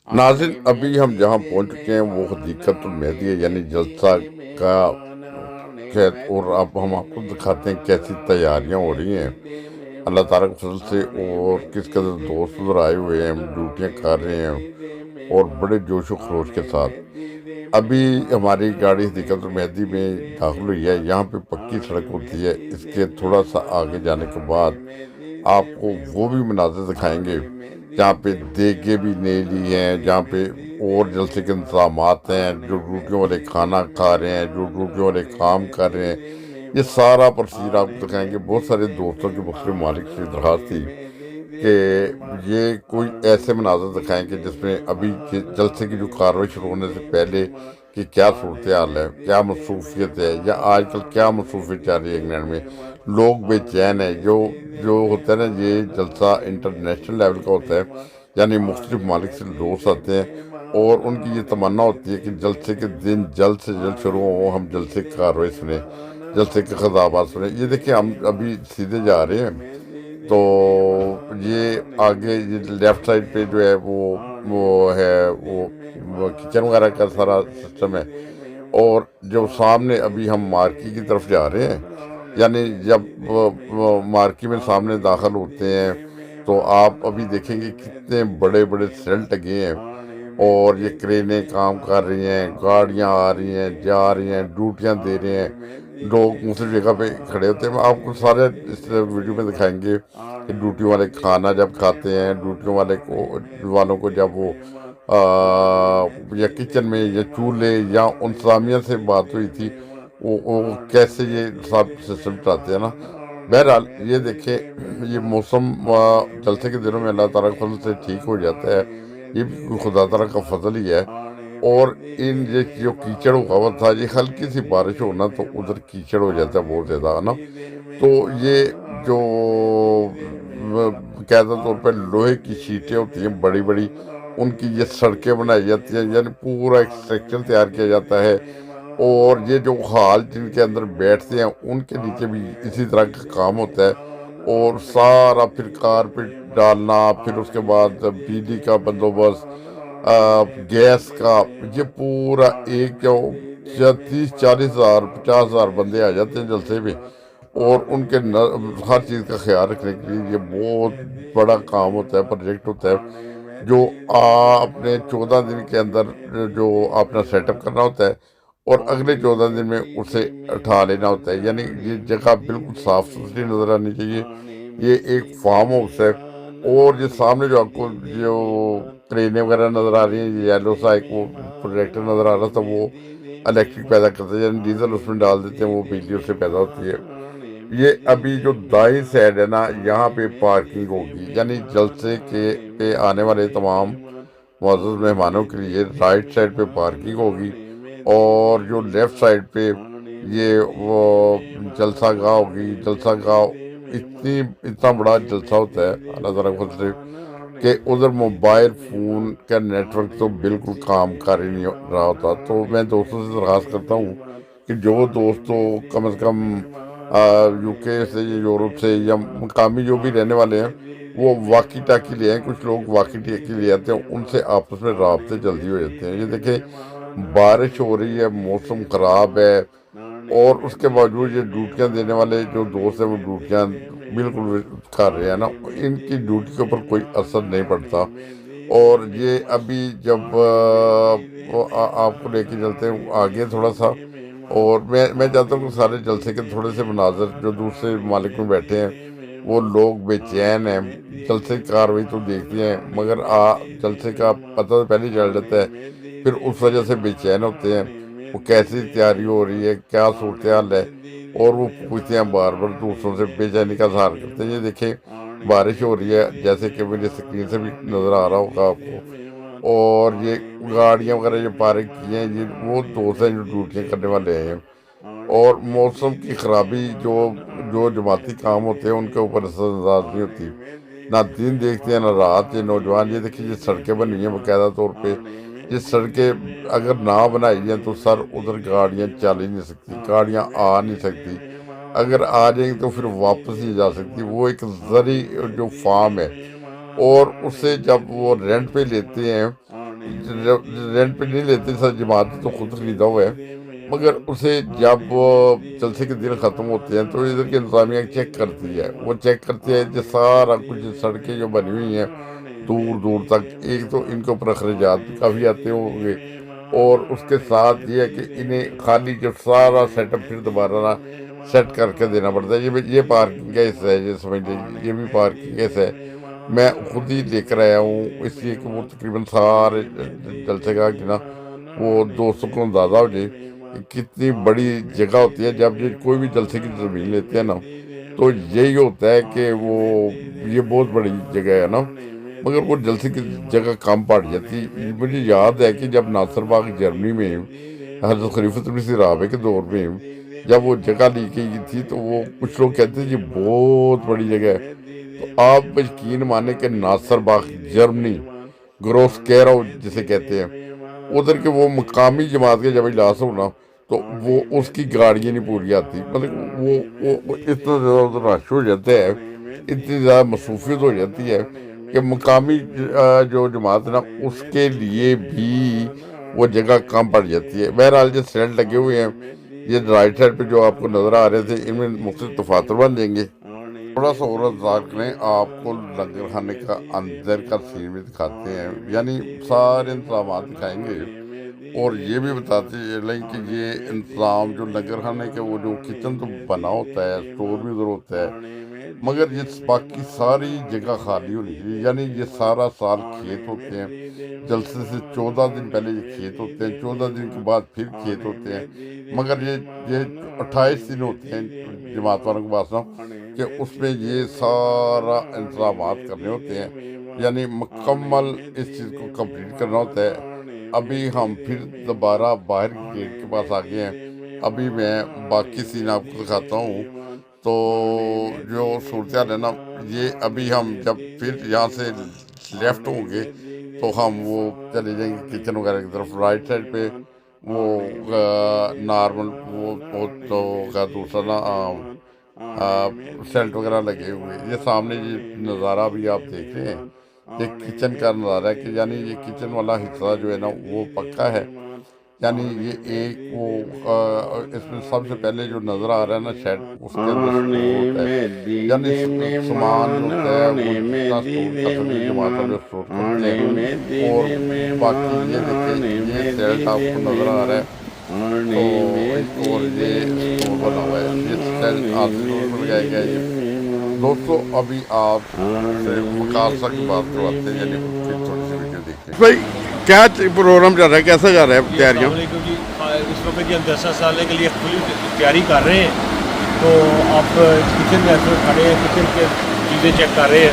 ناظرین ابھی ہم جہاں پہنچ چکے ہیں وہ حدیقۃ المہدی ہے، یعنی جلسہ کا خیر، اور اب ہم آپ کو دکھاتے ہیں کیسی تیاریاں ہو رہی ہیں اللہ تعالیٰ کے فضل سے، اور کس قدر دوست ادھر آئے ہوئے ہیں، ڈیوٹیاں کر رہے ہیں اور بڑے جوش و خروش کے ساتھ۔ ابھی ہماری گاڑی حدیقۃ المہدی میں داخل ہوئی ہے۔ یہاں پہ پکی سڑک ہوتی ہے، اس کے تھوڑا سا آگے جانے کے بعد آپ کو وہ بھی مناظر دکھائیں گے جہاں پہ دیگیں بھی نئی لی ہیں، جہاں پہ اور جلسے کے انتظامات ہیں، جو ڈیوٹیوں والے کھانا کھا رہے ہیں، جو ڈیوٹیوں والے کام کر رہے ہیں، یہ سارا پروسیجر آپ کو دکھائیں گے۔ بہت سارے دوستوں کے مختلف ممالک سے درخواست تھی کہ یہ کوئی ایسے مناظر دکھائیں کہ جس میں ابھی جلسے کی جو کاروائی شروع ہونے سے پہلے کہ کیا صورتحال ہے، کیا مصروفیت ہے، یا آج کل کیا مصروفیت چل رہی ہے انگلینڈ میں۔ لوگ بے چین ہے، جو ہوتا ہے نا، یہ جلسہ انٹرنیشنل لیول کا ہوتا ہے، یعنی مختلف ممالک سے دوست آتے ہیں اور ان کی یہ تمنا ہوتی ہے کہ جلسے کے دن جلد سے جلد شروع ہو، ہم جلسے کی کاروائی سنیں، جلسے کے خطابات سنیں۔ یہ دیکھیں ہم ابھی سیدھے جا رہے ہیں، تو یہ آگے یہ لیفٹ سائڈ پہ جو ہے وہ ہے وہ کچن وغیرہ کا سارا سسٹم ہے، اور جو سامنے ابھی ہم مارکی کی طرف جا رہے ہیں، یعنی جب مارکی میں سامنے داخل ہوتے ہیں تو آپ ابھی دیکھیں گے کتنے بڑے بڑے سیل لگے ہیں، اور یہ کرینیں کام کر رہی ہیں، گاڑیاں آ رہی ہیں جا رہی ہیں، ڈیوٹیاں دے رہے ہیں، لوگ مختلف جگہ پہ کھڑے ہوتے ہیں۔ آپ کو سارے اس ویڈیو میں دکھائیں گے کہ ڈیوٹی والے کھانا جب کھاتے ہیں، ڈیوٹیوں والوں کو جب وہ یا کچن میں یا چولہے یا انتظامیہ سے بات ہوئی تھی، وہ کیسے یہ سب سسٹم چلاتے ہیں نا۔ بہرحال یہ دیکھیں، یہ موسم جلسے کے دنوں میں اللہ تعالیٰ کے فضل سے ٹھیک ہو جاتا ہے، یہ بھی کوئی خدا تعالیٰ کا فضل ہی ہے۔ اور یہ جو کیچڑ ہوا ہوا تھا، یہ ہلکی سی بارش ہونا تو ادھر کیچڑ ہو جاتا ہے بہت زیادہ نا۔ تو یہ جو باقاعدہ طور پہ لوہے کی شیٹیں ہوتی ہیں بڑی بڑی، ان کی یہ سڑکیں بنائی جاتی ہیں، یعنی پورا ایک اسٹرکچر تیار کیا جاتا ہے، اور یہ جو ہال جن کے اندر بیٹھتے ہیں ان کے نیچے بھی اسی طرح کا کام ہوتا ہے، اور سارا پھر کارپیٹ ڈالنا، پھر اس کے بعد بجلی کا بندوبست، گیس کا، یہ پورا ایک جو 30-40 ہزار 50 ہزار بندے آ جاتے ہیں جلسے میں، اور ان کے ہر چیز کا خیال رکھنے کے لیے یہ بہت بڑا کام ہوتا ہے، پروجیکٹ ہوتا ہے، جو آپ نے 14 دن کے اندر جو آپ نے سیٹ اپ کرنا ہوتا ہے، اور اگلے 14 دن میں اسے اٹھا لینا ہوتا ہے۔ یعنی یہ جگہ بالکل صاف ستھری نظر آنی چاہیے۔ یہ ایک فارم ہاؤس ہے، اور یہ سامنے جو آپ کو جو ٹرینیں وغیرہ نظر آ رہی ہیں، یہ یلو سا ایک وہ پروجیکٹر نظر آ رہا تھا، وہ الیکٹرک پیدا کرتا ہے، یعنی ڈیزل اس میں ڈال دیتے ہیں، وہ بجلی اس سے پیدا ہوتی ہے۔ یہ ابھی جو دائیں سائڈ ہے نا، یہاں پہ پارکنگ ہوگی، یعنی جلسے کے پہ آنے والے تمام معزز مہمانوں کے لیے رائٹ سائڈ پہ پارکنگ ہوگی، اور جو لیفٹ سائڈ پہ یہ وہ جلسہ گاہ ہوگی۔ جلسہ گاہ اتنا بڑا جلسہ ہوتا ہے اللہ تعالیٰ کی فضل سے کہ ادھر موبائل فون کا نیٹ ورک تو بالکل کام کر ہی نہیں رہا ہوتا۔ تو میں دوستوں سے درخواست کرتا ہوں کہ جو دوستوں کم از کم یو کے سے یا یورپ سے یا مقامی جو بھی رہنے والے ہیں، وہ واکی ٹاکی لے آئیں۔ کچھ لوگ واکی ٹاکی لے آتے ہیں، ان سے آپس میں رابطے جلدی ہو جاتے ہیں۔ یہ دیکھیں بارش ہو رہی ہے، موسم خراب ہے، اور اس کے باوجود یہ ڈیوٹیاں دینے والے جو دوست ہیں وہ ڈیوٹیاں بالکل کر رہے ہیں نا، ان کی ڈیوٹی کے اوپر کوئی اثر نہیں پڑتا۔ اور یہ ابھی جب آپ کو لے کے چلتے ہیں آگے تھوڑا سا، اور میں چاہتا ہوں کہ سارے جلسے کے تھوڑے سے مناظر جو دوسرے ممالک میں بیٹھے ہیں، وہ لوگ بے چین ہیں، جلسے کی کاروائی تو دیکھتے ہیں مگر جلسے کا پتہ تو پہلے ہی چل جاتا ہے، پھر اس وجہ سے بے چین ہوتے ہیں، وہ کیسی تیاری ہو رہی ہے، کیا صورتحال ہے، اور وہ پوچھتے ہیں بار بار، دوسروں سے بے چینی کا اظہار کرتے ہیں۔ یہ دیکھیں بارش ہو رہی ہے، جیسے کہ میری اسکرین سے بھی نظر آ رہا ہوگا آپ کو، اور یہ گاڑیاں وغیرہ جو پارک کی ہیں، یہ وہ دوست ہیں جو ڈیوٹیاں کرنے والے ہیں۔ اور موسم کی خرابی جو جماعتی کام ہوتے ہیں ان کے اوپر اثر انداز نہیں ہوتی، نہ دن دیکھتے ہیں نہ رات۔ یہ نوجوان، یہ دیکھیے یہ سڑکیں بنی ہیں باقاعدہ طور پہ، یہ سڑکیں اگر نہ بنائی جائیں تو سر ادھر گاڑیاں چل ہی نہیں سکتی، گاڑیاں آ نہیں سکتی، اگر آ جائیں تو پھر واپس نہیں جا سکتی۔ وہ ایک زرعی جو فارم ہے، اور اسے جب وہ رینٹ پہ لیتے ہیں رینٹ پہ نہیں لیتے سر، جماعت تو خود خریدا ہوا ہے، مگر اسے جب جلسے کے دن ختم ہوتے ہیں تو ادھر کی انتظامیہ چیک کرتی ہے، وہ چیک کرتی ہے جو سارا کچھ سڑکیں جو بنی ہوئی ہیں دور دور تک، ایک تو ان کے اوپر اخراجات بھی کافی آتے ہوں گے، اور اس کے ساتھ یہ ہے کہ انہیں خالی جو سارا سیٹ اپ پھر دوبارہ نہ سیٹ کر کے دینا پڑتا ہے۔ یہ پارکنگ کا حصہ ہے، یہ سمجھ لیجیے یہ بھی پارکنگ کا حصہ ہے۔ میں خود ہی لے کر آیا ہوں، اس لیے کہ وہ تقریباً سارے جلسے کا کہ نا وہ دوستوں کو اندازہ ہو جائے کہ کتنی بڑی جگہ ہوتی ہے۔ جب یہ کوئی بھی جلسے کی زمین لیتے ہیں نا تو یہی ہوتا ہے کہ وہ یہ بہت بڑی جگہ ہے نا، مگر وہ جلسے کی جگہ کم پڑ جاتی ہے۔ مجھے یاد ہے کہ جب ناصر باغ جرمنی میں حضرت خلیفۃ المسیح رابع کے دور میں جب وہ جگہ لی گئی تھی تو وہ کچھ لوگ کہتے ہیں یہ بہت بڑی جگہ ہے، تو آپ یقین مانیں کہ ناصر باغ جرمنی، گروس کیرو جسے کہتے ہیں، ادھر کے وہ مقامی جماعت کے جب اجلاس ہونا تو وہ اس کی گاڑیاں نہیں پوری آتی، مطلب وہ اتنا زیادہ ادھر رش ہو جاتا ہے، اتنی زیادہ مصروفیت ہو جاتی ہے کہ مقامی جو جماعت ہے نا اس کے لیے بھی وہ جگہ کم پڑ جاتی ہے۔ بہرحال جو سیل لگے ہوئے ہیں، یہ رائٹ سائڈ پہ جو آپ کو نظر آ رہے تھے، ان میں مختلف دفاتر بن جائیں گے۔ تھوڑا سا اور انتظار کریں، آپ کو لنگر خانے کا اندر کا سین بھی دکھاتے ہیں، یعنی سارے انتظامات دکھائیں گے، اور یہ بھی بتاتے چلیں کہ یہ انتظام جو لنگر خانے کے وہ جو کچن تو بنا ہوتا ہے، اسٹور بھی ادھر ہوتا ہے، مگر یہ باقی ساری جگہ خالی ہونی چاہیے، یعنی یہ سارا سال کھیت ہوتے ہیں، جلسے سے 14 دن پہلے یہ کھیت ہوتے ہیں، 14 دن کے بعد پھر کھیت ہوتے ہیں، مگر یہ 28 دن ہوتے ہیں جماعت والوں کے پاس نا کہ اس میں یہ سارا انتظامات کرنے ہوتے ہیں، یعنی مکمل اس چیز کو کمپلیٹ کرنا ہوتا ہے۔ ابھی ہم پھر دوبارہ باہر گیٹ کے پاس آ گئے ہیں، ابھی میں باقی سین آپ کو دکھاتا ہوں۔ تو جو صورتحال ہے نا، یہ ابھی ہم جب پھر یہاں سے لیفٹ ہوں گے تو ہم وہ چلے جائیں گے کچن وغیرہ کی طرف۔ رائٹ سائڈ پہ وہ نارمل وہ تو کا دوسرا نا سیلٹ وغیرہ لگے ہوئے، یہ سامنے یہ نظارہ بھی آپ دیکھ رہے ہیں، یہ کچن کا نظارہ ہے کہ یعنی یہ کچن والا حصہ جو ہے نا وہ پکا ہے، یعنی یہ ایک وہ اس میں سب سے پہلے جو نظر آ رہا ہے نا شیڈ، اس کے اندر سٹور ہوتا ہے، یعنی سامان جو ہوتا ہے وہ جتنا سٹور کر سکتے جماعت والے سٹور کرتے ہیں۔ اور باقی یہ دیکھیں، یہ سیلٹ آپ کو نظر آ رہا ہے، تو اور یہ سٹور بنا ہوا ہے، یہ سیلٹ آرسی روڈ میں لگایا گیا ہے۔ یہ دوستو ابھی آپ سے مقاصہ کی بات کرواتے ہیں، یعنی اس کی تھوڑی سی ویڈیو دیکھیں بھائی۔ کیا پروگرام چل رہا ہے، کیسا جا رہا ہے تیاریاں؟ السلام علیکم جی، اس وقت یہ ہم 10 سالے کے لیے کھلی تیاری کر رہے ہیں، تو آپ کچن میں ایسے کھڑے ہیں، کچن کے چیزیں چیک کر رہے ہیں،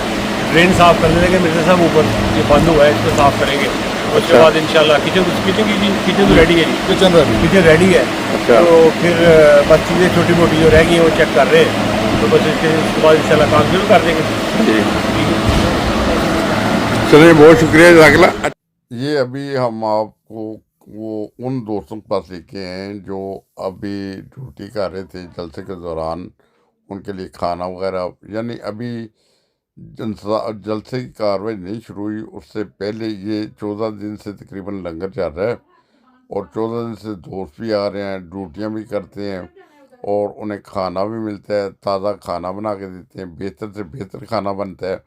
ڈرین صاف کرنے لگے مرزا صاحب، اوپر یہ بند ہوا ہے اس کو صاف کریں گے، اس کے بعد انشاءاللہ کچن تو ریڈی ہے جی، کچن ریڈی ہے، تو پھر بس چیزیں چھوٹی موٹی جو رہ گئی ہیں وہ چیک کر رہے ہیں، تو بس اس کے بعد انشاءاللہ کام شروع کر دیں گے۔ چلیے بہت شکریہ جزاک اللہ۔ یہ ابھی ہم آپ کو وہ ان دوستوں کے پاس لے کے ہیں جو ابھی ڈیوٹی کر رہے تھے جلسے کے دوران، ان کے لیے کھانا وغیرہ، یعنی ابھی جلسے کی کاروائی نہیں شروع ہوئی، اس سے پہلے یہ 14 دن سے تقریباً لنگر چل رہا ہے، اور 14 دن سے دوست بھی آ رہے ہیں، ڈیوٹیاں بھی کرتے ہیں، اور انہیں کھانا بھی ملتا ہے، تازہ کھانا بنا کے دیتے ہیں، بہتر سے بہتر کھانا بنتا ہے،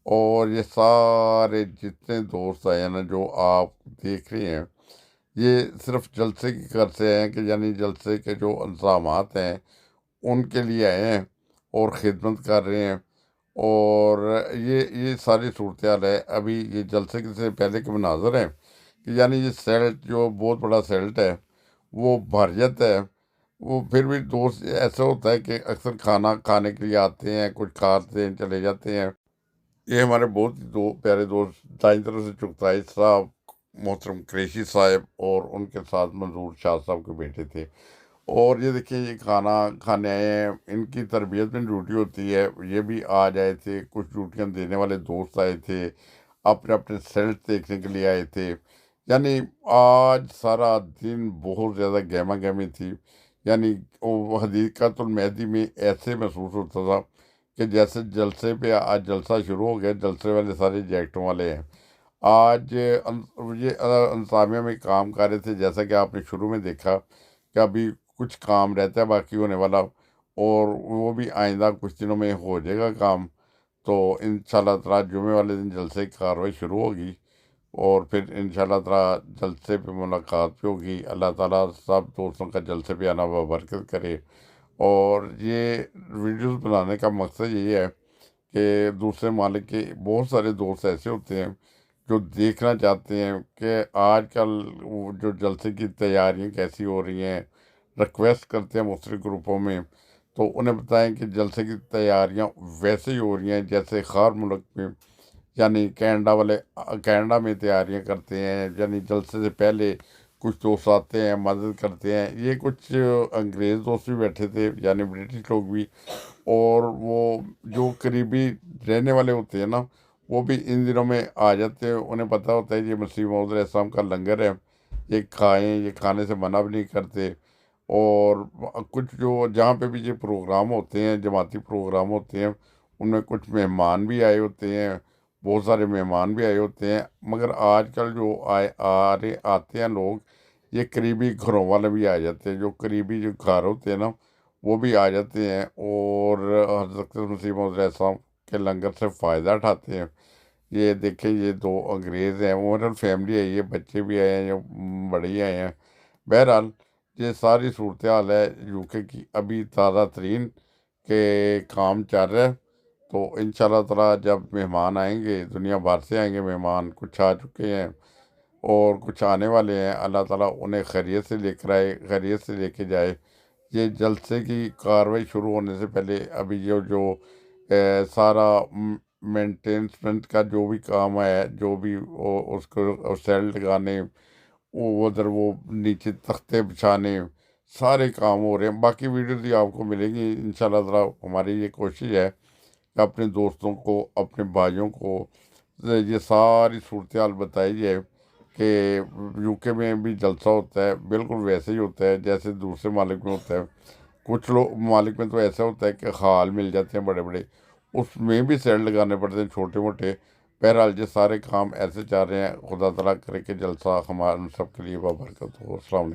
اور یہ سارے جتنے دوست آئے ہیں نا جو آپ دیکھ رہے ہیں، یہ صرف جلسے کی غرض سے ہیں کہ یعنی جلسے کے جو انتظامات ہیں ان کے لیے آئے ہیں اور خدمت کر رہے ہیں، اور یہ ساری صورتحال ہے۔ ابھی یہ جلسے سے پہلے کے مناظر ہیں کہ یعنی یہ سیلٹ جو بہت بڑا سیلٹ ہے وہ بھر جاتا ہے، وہ پھر بھی دوست ایسا ہوتا ہے کہ اکثر کھانا کھانے کے لیے آتے ہیں، کچھ کھاتے ہیں چلے جاتے ہیں۔ یہ ہمارے بہت دو پیارے دوست دائیں طرف سے چغتائی صاحب، محترم قریشی صاحب، اور ان کے ساتھ منظور شاہ صاحب کے بیٹے تھے، اور یہ دیکھیں یہ کھانا کھانے آئے ہیں، ان کی تربیت میں ڈیوٹی ہوتی ہے، یہ بھی آج آئے تھے، کچھ ڈیوٹیاں دینے والے دوست آئے تھے، اپنے اپنے سیلٹ دیکھنے کے لیے آئے تھے، یعنی آج سارا دن بہت زیادہ گہما گہمی تھی، یعنی وہ حدیقۃ المہدی میں ایسے محسوس ہوتا تھا کہ جیسے جلسے پہ آج جلسہ شروع ہو گیا، جلسے والے سارے جیکٹوں والے ہیں، آج یہ انتظامیہ میں کام کر رہے تھے، جیسا کہ آپ نے شروع میں دیکھا کہ ابھی کچھ کام رہتا ہے باقی ہونے والا، اور وہ بھی آئندہ کچھ دنوں میں ہو جائے گا کام۔ تو انشاءاللہ تعالیٰ جمعے والے دن جلسے کی کاروائی شروع ہوگی، اور پھر انشاءاللہ تعالیٰ جلسے پہ ملاقات بھی ہوگی۔ اللہ تعالیٰ سب دوستوں کا جلسے پہ آنا برکت کرے۔ اور یہ ویڈیوز بنانے کا مقصد یہی ہے کہ دوسرے ممالک کے بہت سارے دوست ایسے ہوتے ہیں جو دیکھنا چاہتے ہیں کہ آج کل وہ جو جلسے کی تیاریاں کیسی ہو رہی ہیں، ریکویسٹ کرتے ہیں مختلف گروپوں میں، تو انہیں بتائیں کہ جلسے کی تیاریاں ویسے ہی ہو رہی ہیں جیسے خار ملک میں، یعنی کینیڈا میں تیاریاں کرتے ہیں، یعنی جلسے سے پہلے کچھ دوست آتے ہیں، مدد کرتے ہیں۔ یہ کچھ انگریز دوست بھی بیٹھے تھے، یعنی برٹش لوگ بھی، اور وہ جو قریبی رہنے والے ہوتے ہیں نا، وہ بھی ان دنوں میں آ جاتے ہیں۔ انہیں پتہ ہوتا ہے یہ مسیح موعود علیہ السلام کا لنگر ہے، یہ کھائیں، یہ کھانے سے منع بھی نہیں کرتے۔ اور کچھ جو جہاں پہ بھی یہ پروگرام ہوتے ہیں، جماعتی پروگرام ہوتے ہیں، ان میں کچھ مہمان بھی آئے ہوتے ہیں، بہت سارے مہمان بھی آئے ہوتے ہیں۔ مگر آج کل جو آتے ہیں لوگ، یہ قریبی گھروں والے بھی آ جاتے ہیں، جو قریبی جو گھر ہوتے ہیں نا، وہ بھی آ جاتے ہیں، اور حضرت مسیح موعود علیہ السلام کے لنگر سے فائدہ اٹھاتے ہیں۔ یہ دیکھیں، یہ دو انگریز ہیں، اوورل فیملی ہے، یہ بچے بھی آئے ہیں، یہ بڑے ہی آئے ہیں۔ بہرحال یہ ساری صورتحال ہے یو کے کی، ابھی تازہ ترین کہ کام چل رہا ہے۔ تو انشاءاللہ تعالیٰ جب مہمان آئیں گے، دنیا بھر سے آئیں گے مہمان، کچھ آ چکے ہیں اور کچھ آنے والے ہیں، اللہ تعالیٰ انہیں خیریت سے لے کر آئے، خیریت سے لے کے جائے۔ یہ جلسے کی کاروائی شروع ہونے سے پہلے ابھی جو سارا مینٹینسمنٹ کا جو بھی کام ہے، جو بھی اس کو سیل لگانے، وہ ادھر وہ نیچے تختے بچھانے، سارے کام ہو رہے ہیں۔ باقی ویڈیوز بھی آپ کو ملیں گی انشاءاللہ تعالیٰ۔ ہماری یہ کوشش ہے کہ اپنے دوستوں کو، اپنے بھائیوں کو یہ ساری صورتحال بتائی جائے کہ یو کے میں بھی جلسہ ہوتا ہے، بالکل ویسے ہی ہوتا ہے جیسے دوسرے ممالک میں ہوتا ہے۔ کچھ ممالک میں تو ایسا ہوتا ہے کہ ہال مل جاتے ہیں بڑے بڑے، اس میں بھی سیل لگانے پڑتے ہیں چھوٹے موٹے۔ بہرحال یہ سارے کام ایسے چل رہے ہیں۔ خدا تعالیٰ کرے کہ جلسہ ہمارے سب کے لیے بابرکت ہو۔ السلام علیکم۔